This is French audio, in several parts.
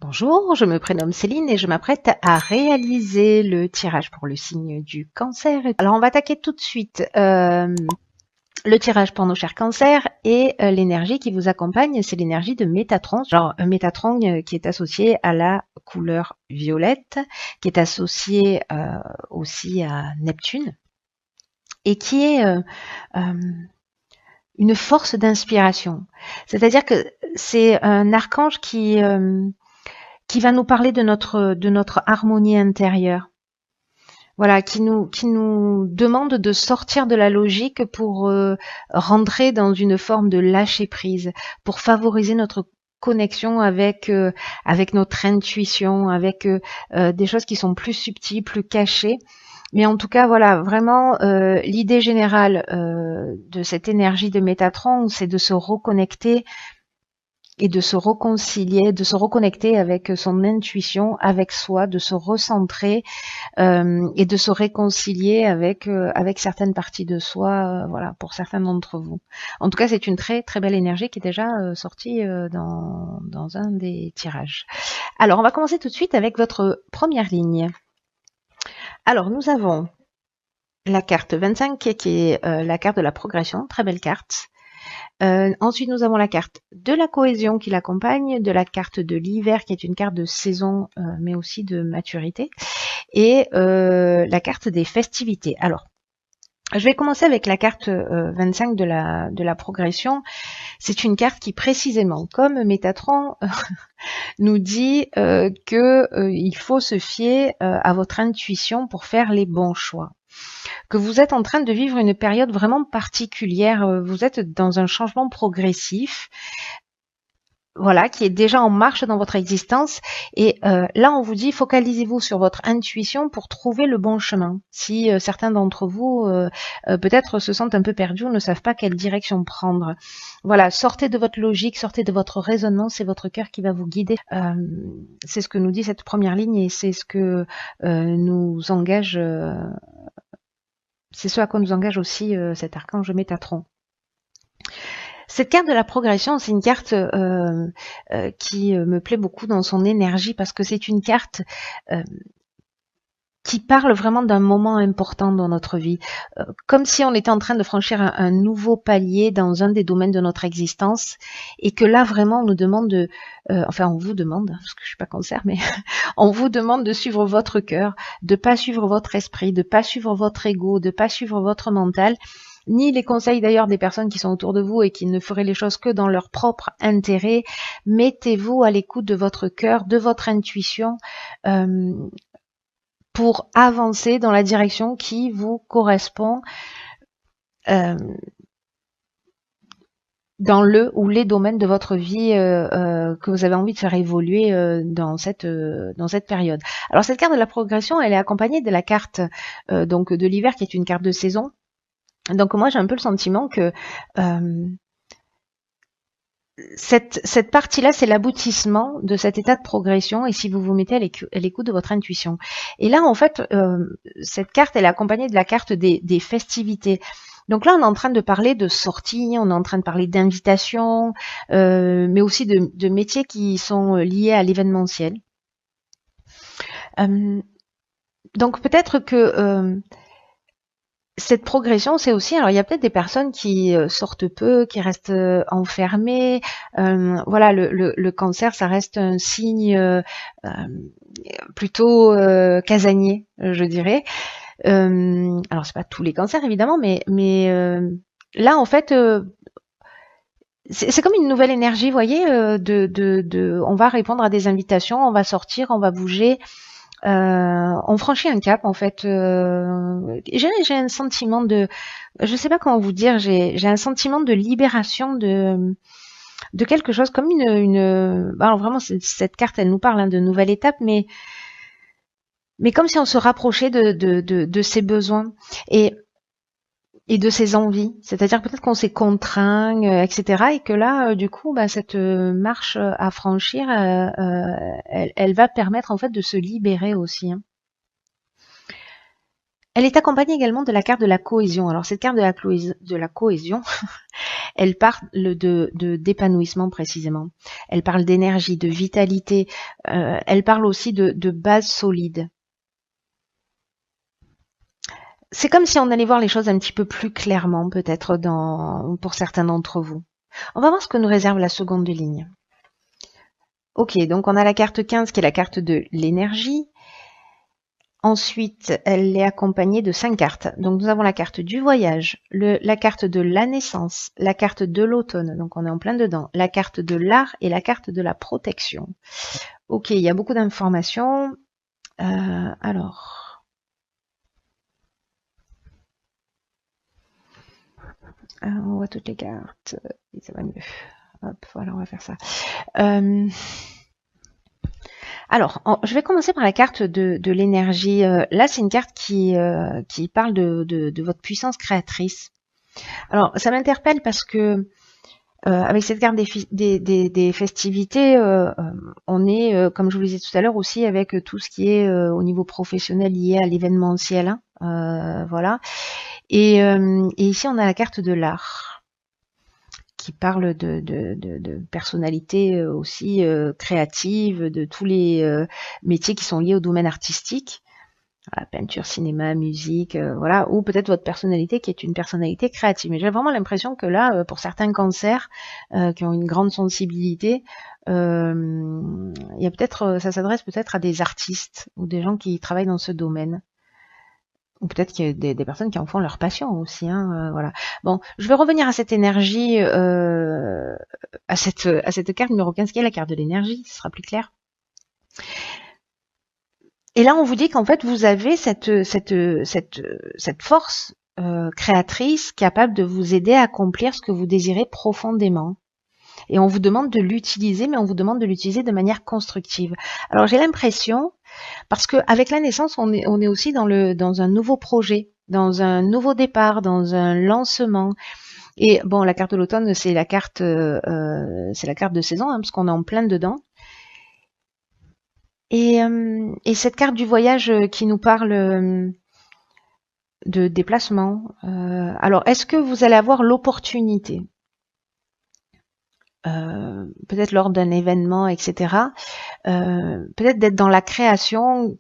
Bonjour, je me prénomme Céline et je m'apprête à réaliser le tirage pour le signe du cancer. Alors on va attaquer tout de suite le tirage pour nos chers cancers et l'énergie qui vous accompagne, c'est l'énergie de Métatron. Alors Métatron qui est associé à la couleur violette, qui est associé aussi à Neptune et qui est une force d'inspiration. C'est-à-dire que c'est un archange qui va nous parler de notre harmonie intérieure. Voilà, qui nous demande de sortir de la logique pour rentrer dans une forme de lâcher prise, pour favoriser notre connexion avec notre intuition, avec des choses qui sont plus subtiles, plus cachées. Mais en tout cas, voilà, vraiment, l'idée générale de cette énergie de Métatron, c'est de se reconnecter et de se réconcilier, de se reconnecter avec son intuition, avec soi, de se recentrer et de se réconcilier avec certaines parties de soi, voilà, pour certains d'entre vous. En tout cas, c'est une très très belle énergie qui est déjà sortie dans un des tirages. Alors, on va commencer tout de suite avec votre première ligne. Alors, nous avons la carte 25 qui est la carte de la progression, très belle carte. Ensuite, nous avons la carte de la cohésion qui l'accompagne, de la carte de l'hiver qui est une carte de saison, mais aussi de maturité, et la carte des festivités. Alors, je vais commencer avec la carte 25 de la progression. C'est une carte qui précisément, comme Métatron, nous dit qu'il faut se fier à votre intuition pour faire les bons choix. Que vous êtes en train de vivre une période vraiment particulière, vous êtes dans un changement progressif, voilà, qui est déjà en marche dans votre existence. Et là, on vous dit, focalisez-vous sur votre intuition pour trouver le bon chemin. Si certains d'entre vous, peut-être se sentent un peu perdus ou ne savent pas quelle direction prendre. Voilà, sortez de votre logique, sortez de votre raisonnement, c'est votre cœur qui va vous guider. C'est ce que nous dit cette première ligne et c'est ce que nous engage... c'est ce à quoi nous engage aussi cet archange Métatron. Cette carte de la progression, c'est une carte qui me plaît beaucoup dans son énergie parce que c'est une carte qui parle vraiment d'un moment important dans notre vie, comme si on était en train de franchir un nouveau palier dans un des domaines de notre existence et que là vraiment on nous demande de, enfin on vous demande, parce que je suis pas cancer, mais on vous demande de suivre votre cœur, de pas suivre votre esprit, de pas suivre votre ego, de pas suivre votre mental, ni les conseils d'ailleurs des personnes qui sont autour de vous et qui ne feraient les choses que dans leur propre intérêt. Mettez-vous à l'écoute de votre cœur, de votre intuition, pour avancer dans la direction qui vous correspond dans le ou les domaines de votre vie que vous avez envie de faire évoluer dans cette période. Alors cette carte de la progression, elle est accompagnée de la carte donc de l'hiver qui est une carte de saison. Donc moi j'ai un peu le sentiment que cette partie-là, c'est l'aboutissement de cet état de progression et si vous vous mettez à l'écoute de votre intuition. Et là, en fait, cette carte, elle est accompagnée de la carte des festivités. Donc là, on est en train de parler de sorties, on est en train de parler d'invitations, mais aussi de métiers qui sont liés à l'événementiel. Donc peut-être que cette progression, c'est aussi, alors il y a peut-être des personnes qui sortent peu, qui restent enfermées. Voilà, le cancer, ça reste un signe plutôt casanier, je dirais. Alors c'est pas tous les cancers évidemment, mais là en fait, c'est comme une nouvelle énergie, vous voyez, on va répondre à des invitations, on va sortir, on va bouger. On franchit un cap en fait. J'ai un sentiment de, je sais pas comment vous dire, j'ai un sentiment de libération de quelque chose comme alors vraiment cette carte elle nous parle de nouvelle étape, mais comme si on se rapprochait de ses besoins et de ses envies. C'est-à-dire peut-être qu'on s'est contraint, etc. Et que là, du coup, cette marche à franchir, elle va permettre en fait de se libérer aussi. Hein. Elle est accompagnée également de la carte de la cohésion. Alors cette carte de la cohésion, elle parle d'épanouissement précisément. Elle parle d'énergie, de vitalité. Elle parle aussi de base solide. C'est comme si on allait voir les choses un petit peu plus clairement, peut-être pour certains d'entre vous. On va voir ce que nous réserve la seconde ligne. Ok, donc on a la carte 15 qui est la carte de l'énergie. Ensuite, elle est accompagnée de 5 cartes. Donc nous avons la carte du voyage, la carte de la naissance, la carte de l'automne, donc on est en plein dedans, la carte de l'art et la carte de la protection. Ok, il y a beaucoup d'informations. Alors... on voit toutes les cartes, et ça va mieux. Hop, voilà, on va faire ça. Alors, je vais commencer par la carte de l'énergie. Là, c'est une carte qui parle de votre puissance créatrice. Alors, ça m'interpelle parce que avec cette carte des festivités, on est, comme je vous le disais tout à l'heure, aussi avec tout ce qui est au niveau professionnel lié à l'événementiel. Hein, voilà. Et ici, on a la carte de l'art qui parle de personnalités aussi créatives, de tous les métiers qui sont liés au domaine artistique, la peinture, cinéma, musique, voilà, ou peut-être votre personnalité qui est une personnalité créative. Mais j'ai vraiment l'impression que là, pour certains cancers qui ont une grande sensibilité, il y a peut-être, ça s'adresse peut-être à des artistes ou des gens qui travaillent dans ce domaine. Ou peut-être qu'il y a des personnes qui en font leur passion aussi. Hein, voilà. Bon, je vais revenir à cette énergie, à cette carte numéro 15 qui est la carte de l'énergie, ce sera plus clair. Et là, on vous dit qu'en fait, vous avez cette force créatrice capable de vous aider à accomplir ce que vous désirez profondément. Et on vous demande de l'utiliser, mais on vous demande de l'utiliser de manière constructive. Alors, j'ai l'impression, parce que avec la naissance, on est aussi dans un nouveau projet, dans un nouveau départ, dans un lancement. Et bon, la carte de l'automne, c'est la carte de saison, hein, parce qu'on est en plein dedans. Et cette carte du voyage qui nous parle de déplacement. Alors, est-ce que vous allez avoir l'opportunité, peut-être lors d'un événement, etc., peut-être d'être dans la création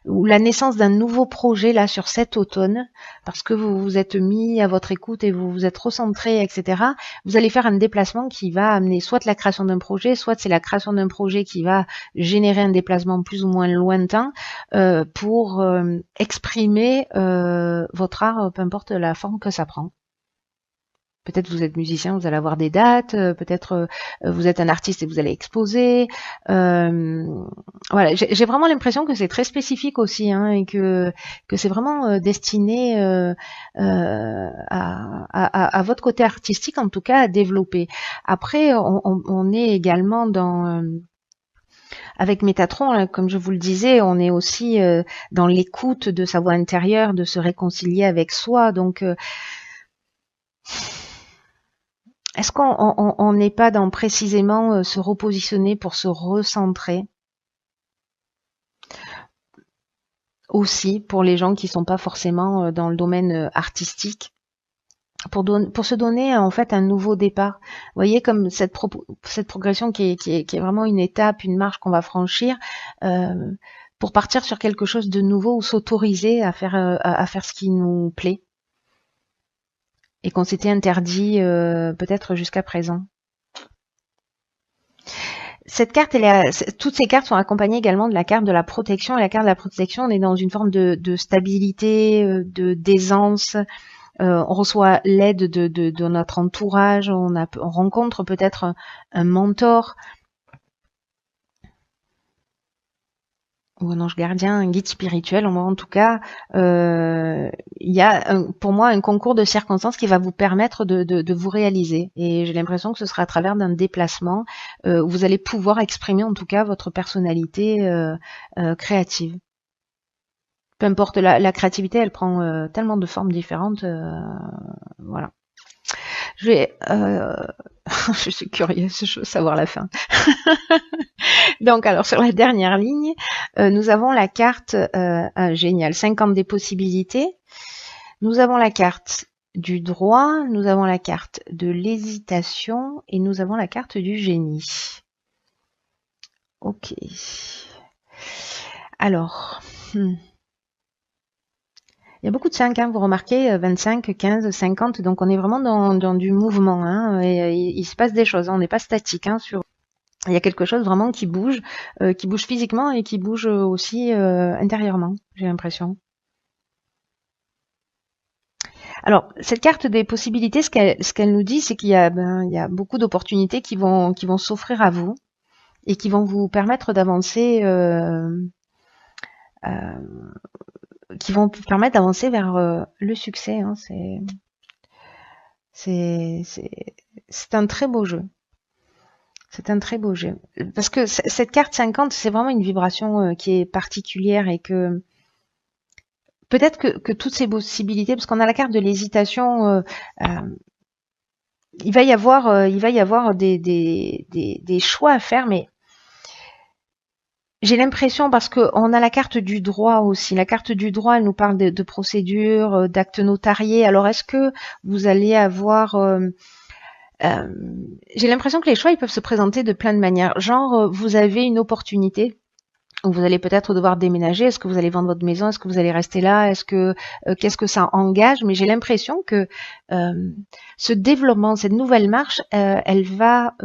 ou la naissance d'un nouveau projet là sur cet automne, parce que vous vous êtes mis à votre écoute et vous vous êtes recentré, etc. Vous allez faire un déplacement qui va amener soit la création d'un projet, soit c'est la création d'un projet qui va générer un déplacement plus ou moins lointain pour exprimer votre art, peu importe la forme que ça prend. Peut-être vous êtes musicien, vous allez avoir des dates, peut-être vous êtes un artiste et vous allez exposer. Voilà, j'ai vraiment l'impression que c'est très spécifique aussi, hein, et que c'est vraiment destiné à votre côté artistique, en tout cas, à développer. Après, on est également dans... avec Métatron, là, comme je vous le disais, on est aussi dans l'écoute de sa voix intérieure, de se réconcilier avec soi. Donc... est-ce qu'on n'est pas dans précisément se repositionner pour se recentrer? Aussi, pour les gens qui sont pas forcément dans le domaine artistique, pour se donner en fait un nouveau départ. Vous voyez, comme cette progression qui est vraiment une étape, une marche qu'on va franchir, pour partir sur quelque chose de nouveau ou s'autoriser à faire ce qui nous plaît. Et qu'on s'était interdit peut-être jusqu'à présent. Cette carte, toutes ces cartes sont accompagnées également de la carte de la protection. Et la carte de la protection, on est dans une forme de stabilité, d'aisance. On reçoit l'aide de notre entourage. On rencontre peut-être un mentor. Ou un ange gardien, un guide spirituel. En tout cas, il y a pour moi un concours de circonstances qui va vous permettre de vous réaliser. Et j'ai l'impression que ce sera à travers d'un déplacement où vous allez pouvoir exprimer en tout cas votre personnalité créative. Peu importe, la créativité, elle prend tellement de formes différentes. Voilà. Je suis curieuse, je veux savoir la fin. Donc, alors, sur la dernière ligne, nous avons la carte, génial, 50 des possibilités. Nous avons la carte du droit, nous avons la carte de l'hésitation et nous avons la carte du génie. Ok. Alors, il y a beaucoup de 5, hein, vous remarquez, 25, 15, 50, donc on est vraiment dans du mouvement, hein, et il se passe des choses, hein, on n'est pas statique, hein, il y a quelque chose vraiment qui bouge physiquement et qui bouge aussi intérieurement, j'ai l'impression. Alors, cette carte des possibilités, ce qu'elle nous dit, c'est qu'il y a, il y a beaucoup d'opportunités qui vont s'offrir à vous et qui vont vous permettre d'avancer, qui vont vous permettre d'avancer vers le succès, hein. C'est un très beau jeu. C'est un très beau jeu. Parce que cette carte 50, c'est vraiment une vibration qui est particulière et que peut-être que toutes ces possibilités, parce qu'on a la carte de l'hésitation, il va y avoir des choix à faire, mais j'ai l'impression, parce qu'on a la carte du droit aussi. La carte du droit, elle nous parle de procédures, d'actes notariés. Alors, est-ce que vous allez avoir... j'ai l'impression que les choix, ils peuvent se présenter de plein de manières. Genre, vous avez une opportunité où vous allez peut-être devoir déménager. Est-ce que vous allez vendre votre maison? Est-ce que vous allez rester là? Qu'est-ce que ça engage? Mais j'ai l'impression que ce développement, cette nouvelle marche, elle va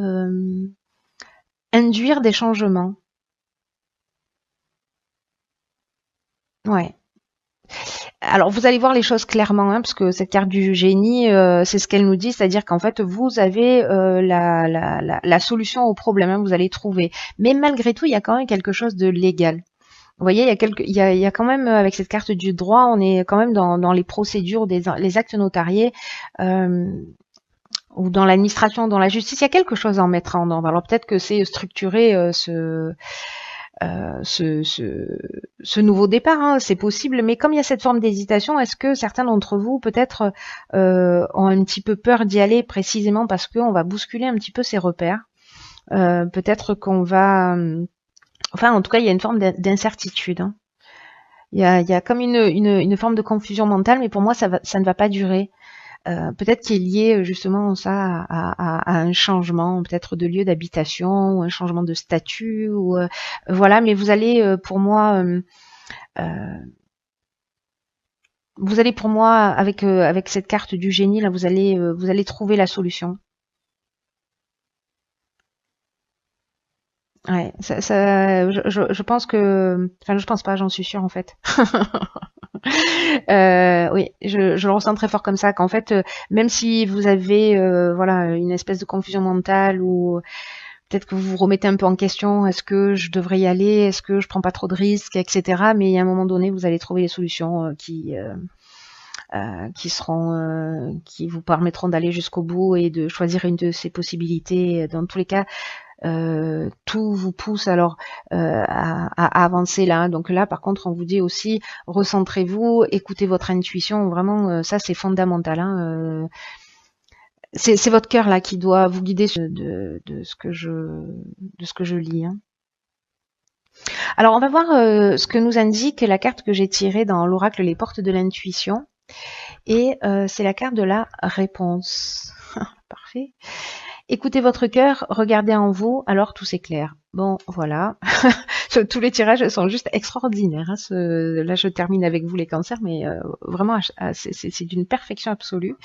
induire des changements. Ouais. Alors vous allez voir les choses clairement, hein, parce que cette carte du génie, c'est ce qu'elle nous dit, c'est-à-dire qu'en fait vous avez la solution au problème, hein, vous allez trouver. Mais malgré tout, il y a quand même quelque chose de légal. Vous voyez, il y a quand même avec cette carte du droit, on est quand même dans les procédures, les actes notariés. Euh, ou dans l'administration, dans la justice, il y a quelque chose à en mettre en ordre. Alors peut-être que c'est structurer ce nouveau départ, hein, c'est possible, mais comme il y a cette forme d'hésitation, est-ce que certains d'entre vous peut-être ont un petit peu peur d'y aller précisément parce qu'on va bousculer un petit peu ses repères, peut-être qu'on va... Enfin, en tout cas, il y a une forme d'incertitude, hein. Il y a comme une forme de confusion mentale, mais pour moi, ça ne va pas durer. Peut-être qu'il est lié justement ça à un changement, peut-être de lieu d'habitation, ou un changement de statut, ou voilà. Mais pour moi, vous allez pour moi avec cette carte du génie là, vous allez trouver la solution. Ouais, je pense que, enfin, je pense pas, j'en suis sûre en fait. Oui, je le ressens très fort comme ça, qu'en fait, même si vous avez, voilà, une espèce de confusion mentale ou peut-être que vous vous remettez un peu en question, est-ce que je devrais y aller, est-ce que je prends pas trop de risques, etc. Mais à un moment donné, vous allez trouver les solutions qui vous permettront d'aller jusqu'au bout et de choisir une de ces possibilités. Dans tous les cas, tout vous pousse alors à avancer là. Donc là, par contre, on vous dit aussi recentrez-vous, écoutez votre intuition. Vraiment, ça c'est fondamental, hein. C'est votre cœur là qui doit vous guider de ce que je lis, hein. Alors on va voir ce que nous indique la carte que j'ai tirée dans l'oracle Les Portes de l'intuition. Et c'est la carte de la réponse. Parfait. Écoutez votre cœur, regardez en vous, alors tout s'éclaire. Bon, voilà. Tous les tirages sont juste extraordinaires, hein. Là, je termine avec vous les cancers, mais vraiment, c'est d'une perfection absolue.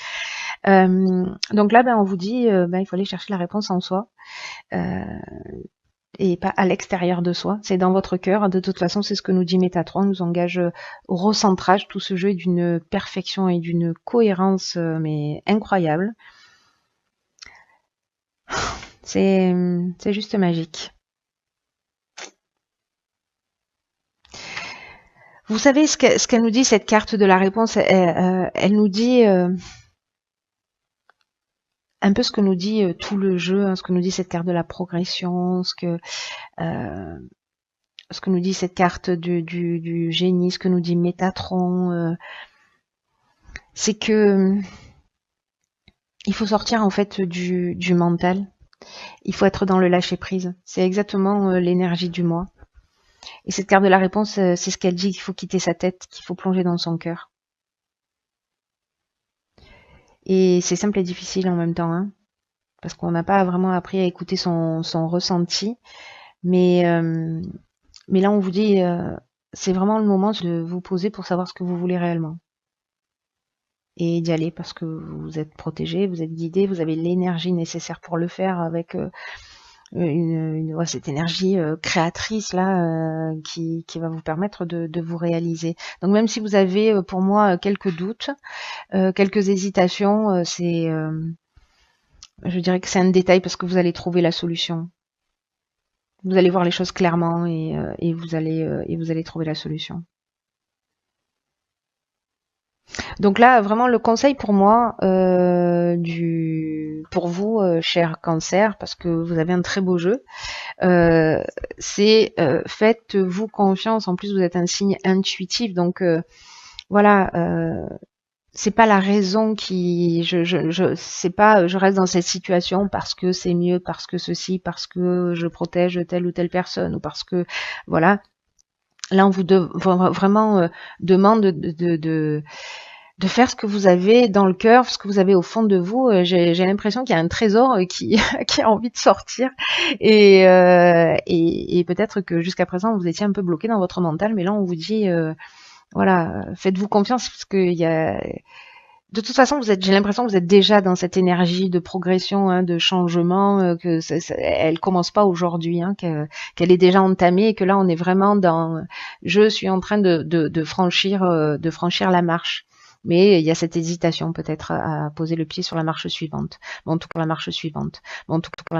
Donc là, on vous dit, il faut aller chercher la réponse en soi. Et pas à l'extérieur de soi, c'est dans votre cœur. De toute façon, c'est ce que nous dit Métatron, nous engage au recentrage. Tout ce jeu est d'une perfection et d'une cohérence mais incroyable. C'est juste magique. Vous savez ce qu'elle nous dit, cette carte de la réponse, elle nous dit un peu ce que nous dit tout le jeu, hein, ce que nous dit cette carte de la progression, ce que nous dit cette carte du génie, ce que nous dit Métatron, c'est que il faut sortir en fait du mental. Il faut être dans le lâcher prise. C'est exactement l'énergie du moi. Et cette carte de la réponse, c'est ce qu'elle dit, qu'il faut quitter sa tête, qu'il faut plonger dans son cœur. Et c'est simple et difficile en même temps, hein, parce qu'on n'a pas vraiment appris à écouter son ressenti. Mais, euh, mais là, on vous dit, c'est vraiment le moment de vous poser pour savoir ce que vous voulez réellement. Et d'y aller parce que vous êtes protégé, vous êtes guidé, vous avez l'énergie nécessaire pour le faire avec ouais, cette énergie créatrice là qui va vous permettre de vous réaliser. Donc même si vous avez pour moi quelques doutes, quelques hésitations, je dirais que c'est un détail parce que vous allez trouver la solution. Vous allez voir les choses clairement et vous allez trouver la solution. Donc là, vraiment, le conseil pour moi, pour vous, cher Cancer, parce que vous avez un très beau jeu, c'est faites-vous confiance. En plus, vous êtes un signe intuitif, donc voilà. C'est pas la raison qui, c'est pas, je reste dans cette situation parce que c'est mieux, parce que ceci, parce que je protège telle ou telle personne, ou parce que, voilà. Là, on vous vraiment demande de faire ce que vous avez dans le cœur, ce que vous avez au fond de vous. J'ai l'impression qu'il y a un trésor qui, qui a envie de sortir. Et peut-être que jusqu'à présent, vous étiez un peu bloqué dans votre mental, mais là, on vous dit, voilà, faites-vous confiance, parce qu'il y a... De toute façon, j'ai l'impression que vous êtes déjà dans cette énergie de progression, hein, de changement, que elle commence pas aujourd'hui, hein, qu'elle est déjà entamée, et que là, on est vraiment dans, je suis en train de franchir la marche. Mais il y a cette hésitation peut-être à poser le pied sur la marche suivante. Bon, en tout cas, la marche suivante. Bon, en tout cas,